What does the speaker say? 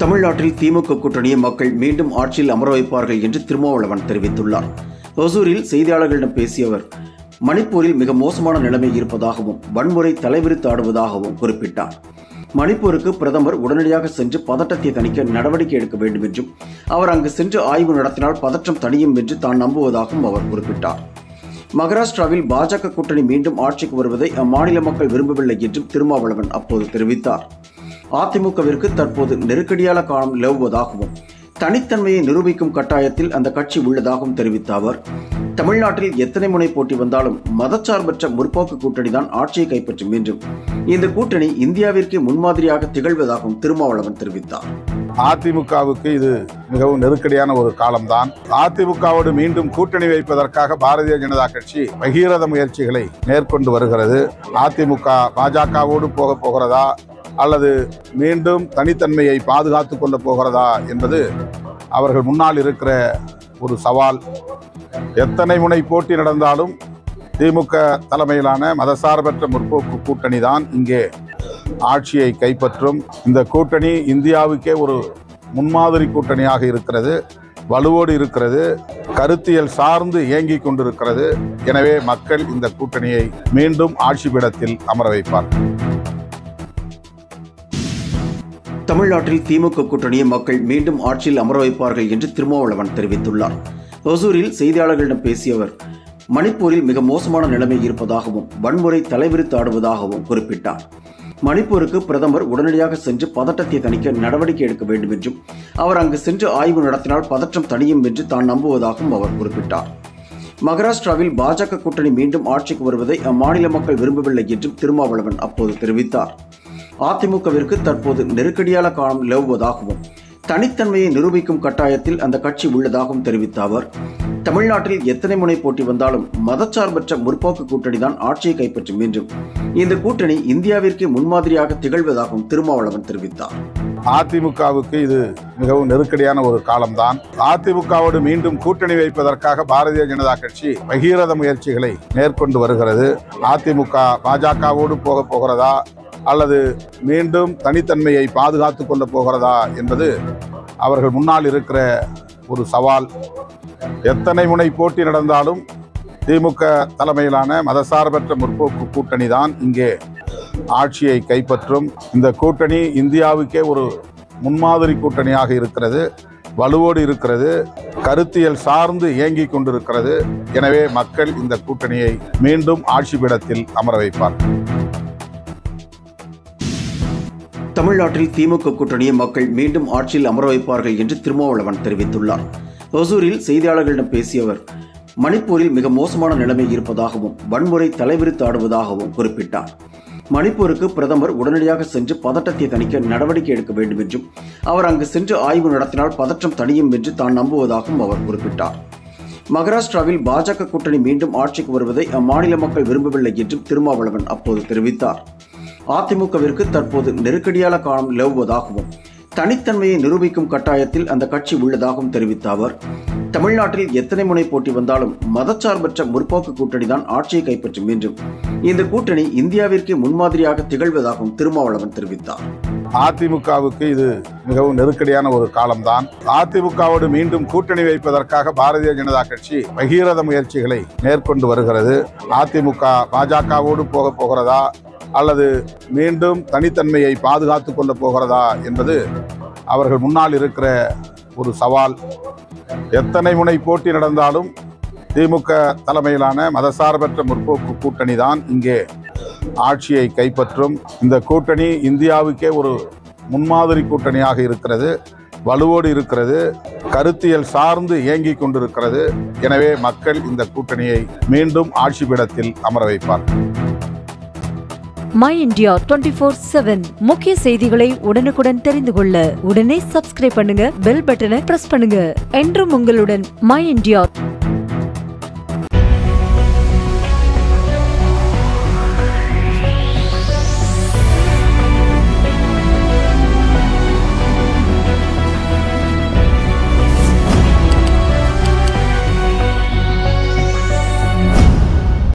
தமிழ்நாட்டில் திமுக கூட்டணியை மக்கள் மீண்டும் ஆட்சியில் அமர வைப்பார்கள் என்று திருமாவளவன் தெரிவித்துள்ளார். ஒசூரில் செய்தியாளர்களிடம் பேசிய அவர், மணிப்பூரில் மிக மோசமான நிலைமை இருப்பதாகவும் வன்முறை தலைவிரித்து ஆடுவதாகவும் குறிப்பிட்டார். மணிப்பூருக்கு பிரதமர் உடனடியாக சென்று பதட்டத்தை தணிக்க நடவடிக்கை எடுக்க வேண்டும் என்றும், அவர் அங்கு சென்று ஆய்வு நடத்தினால் பதற்றம் தணியும் என்று தான் நம்புவதாகவும் அவர் குறிப்பிட்டார். மகாராஷ்டிராவில் பாஜக கூட்டணி மீண்டும் ஆட்சிக்கு வருவதை அம்மாநில மக்கள் விரும்பவில்லை என்றும் திருமாவளவன் அப்போது தெரிவித்தார். அதிமுகவிற்கு தற்போது நெருக்கடியான காலம் நிலவுவதாகவும் தனித்தன்மையை நிரூபிக்கும் கட்டாயத்தில் அந்த கட்சி உள்ளதாகவும் தெரிவித்த அவர், தமிழ்நாட்டில் எத்தனை முனை போட்டி வந்தாலும் மதச்சார்பற்ற முற்போக்கு கூட்டணிதான் ஆட்சியை கைப்பற்றும் என்றும், இந்த கூட்டணி இந்தியாவிற்கே முன்மாதிரியாக திகழ்வதாகவும் திருமாவளவன் தெரிவித்தார். அதிமுகவுக்கு இது மிகவும் நெருக்கடியான ஒரு காலம்தான். அதிமுகவோடு மீண்டும் கூட்டணி வைப்பதற்காக பாரதிய ஜனதா கட்சி பகீரத முயற்சிகளை மேற்கொண்டு வருகிறது. அதிமுக பாஜகவோடு போகிறதா அல்லது மீண்டும் தனித்தன்மையை பாதுகாத்துக் கொள்ள போகிறதா என்பது அவர்கள் முன்னால் இருக்கிற ஒரு சவால். எத்தனை முனை போட்டி நடந்தாலும் திமுக தலைமையிலான மதசார்பற்ற முற்போக்கு கூட்டணி தான் இங்கே ஆட்சியை கைப்பற்றும். இந்த கூட்டணி இந்தியாவுக்கே ஒரு முன்மாதிரி கூட்டணியாக இருக்கிறது, வலுவோடு இருக்கிறது, கருத்தியல் சார்ந்து இயங்கிக் கொண்டிருக்கிறது. எனவே மக்கள் இந்த கூட்டணியை மீண்டும் ஆட்சி பீடத்தில் அமர வைப்பார். தமிழ்நாட்டில் திமுக கூட்டணியை மக்கள் மீண்டும் ஆட்சியில் அமர வைப்பார்கள் என்று திருமாவளவன் தெரிவித்துள்ளார். ஒசூரில் செய்தியாளர்களிடம் பேசிய அவர், மணிப்பூரில் மிக மோசமான நிலைமை இருப்பதாகவும் வன்முறை தலைவிரித்து ஆடுவதாகவும் குறிப்பிட்டார். மணிப்பூருக்கு பிரதமர் உடனடியாக சென்று பதட்டத்தை தணிக்க நடவடிக்கை எடுக்க வேண்டும் என்றும், அவர் அங்கு சென்று ஆய்வு நடத்தினால் பதற்றம் தணியும் என்று தான் நம்புவதாகவும் அவர் குறிப்பிட்டார். மகாராஷ்டிராவில் பாஜக கூட்டணி மீண்டும் ஆட்சிக்கு வருவதை அம்மாநில மக்கள் விரும்பவில்லை என்றும் திருமாவளவன் அப்போது தெரிவித்தார். அதிமுகவிற்கு தற்போது நெருக்கடியான காலம் நிலவுவதாகவும் தனித்தன்மையை நிரூபிக்கும் கட்டாயத்தில் அந்த கட்சி உள்ளதாகவும் தெரிவித்த அவர், தமிழ்நாட்டில் எத்தனை முனை போட்டி வந்தாலும் மதச்சார்பற்ற முற்போக்கு கூட்டணிதான் ஆட்சியை கைப்பற்றும் என்றும், இந்த கூட்டணி இந்தியாவிற்கே முன்மாதிரியாக திகழ்வதாகவும் திருமாவளவன் தெரிவித்தார். அதிமுகவுக்கு இது மிகவும் நெருக்கடியான ஒரு காலம்தான். அதிமுகவோடு மீண்டும் கூட்டணி வைப்பதற்காக பாரதிய ஜனதா கட்சி பகீரத முயற்சிகளை மேற்கொண்டு வருகிறது. அதிமுக பாஜகவோடு போகிறதா அல்லது மீண்டும் தனித்தன்மையை பாதுகாத்துக் கொள்ள போகிறதா என்பது அவர்கள் முன்னால் இருக்கிற ஒரு சவால். எத்தனை முனை போட்டி நடந்தாலும் திமுக தலைமையிலான மதசார்பற்ற முற்போக்கு கூட்டணி தான் இங்கே ஆட்சியை கைப்பற்றும். இந்த கூட்டணி இந்தியாவுக்கே ஒரு முன்மாதிரி கூட்டணியாக இருக்கிறது, வலுவோடு இருக்கிறது, கருத்தியல் சார்ந்து இயங்கிக் கொண்டிருக்கிறது. எனவே மக்கள் இந்த கூட்டணியை மீண்டும் ஆட்சி பீடத்தில் அமர வைப்பார். தமிழ்நாட்டில் திமுக கூட்டணியை மக்கள் மீண்டும் ஆட்சியில் அமர வைப்பார்கள் என்று திருமாவளவன் தெரிவித்துள்ளார். ஒசூரில் செய்தியாளர்களிடம் பேசிய அவர், மணிப்பூரில் மிக மோசமான நிலைமை இருப்பதாகவும் வன்முறை தலைவிரித்து ஆடுவதாகவும் குறிப்பிட்டார். மணிப்பூருக்கு பிரதமர் உடனடியாக சென்று பதட்டத்தை தணிக்க நடவடிக்கை எடுக்க வேண்டும் என்றும், அவர் அங்கு சென்று ஆய்வு நடத்தினால் பதற்றம் தணியும் என்று தான் நம்புவதாகவும் அவர் குறிப்பிட்டார். மகாராஷ்டிராவில் பாஜக கூட்டணி மீண்டும் ஆட்சிக்கு வருவதை அம்மாநில மக்கள் விரும்பவில்லை என்றும் திருமாவளவன் அப்போது தெரிவித்தார். அதிமுகவிற்கு தற்போது நெருக்கடியான காலம் நிலவுவதாகவும் தனித்தன்மையை நிரூபிக்கும் கட்டாயத்தில் அந்த கட்சி உள்ளதாகவும் தெரிவித்த அவர், தமிழ்நாட்டில் எத்தனை முனை போட்டி வந்தாலும் மதச்சார்பற்ற முற்போக்கு கூட்டணிதான் ஆட்சியை கைப்பற்றும் என்றும், இந்த கூட்டணி இந்தியாவிற்கே முன்மாதிரியாக திகழ்வதாகவும் திருமாவளவன் தெரிவித்தார். அதிமுகவுக்கு இது மிகவும் நெருக்கடியான ஒரு காலம்தான். அதிமுகவோடு மீண்டும் கூட்டணி வைப்பதற்காக பாரதிய ஜனதா கட்சி பகீரத முயற்சிகளை மேற்கொண்டு வருகிறது. அதிமுக பாஜகவோடு போகிறதா அல்லது மீண்டும் தனித்தன்மையை பாதுகாத்துக் கொள்ள போகிறதா என்பது அவர்கள் முன்னால் இருக்கிற ஒரு சவால். எத்தனை முனை போட்டி நடந்தாலும் திமுக தலைமையிலான மதசார்பற்ற முற்போக்கு கூட்டணி தான் இங்கே ஆட்சியை கைப்பற்றும். இந்த கூட்டணி இந்தியாவுக்கே ஒரு முன்மாதிரி கூட்டணியாக இருக்கிறது, வலுவோடு இருக்கிறது, கருத்தியல் சார்ந்து இயங்கிக் கொண்டிருக்கிறது. எனவே மக்கள் இந்த கூட்டணியை மீண்டும் ஆட்சி பீடத்தில் அமர வைப்பார். My India 24/7 முக்கிய செய்திகளை உடனுக்குடன் தெரிந்து கொள்ள உடனே சப்ஸ்கிரைப் பண்ணுங்க, பெல் பட்டனை பிரஸ் பண்ணுங்க. என்றும் உங்களுடன் My India.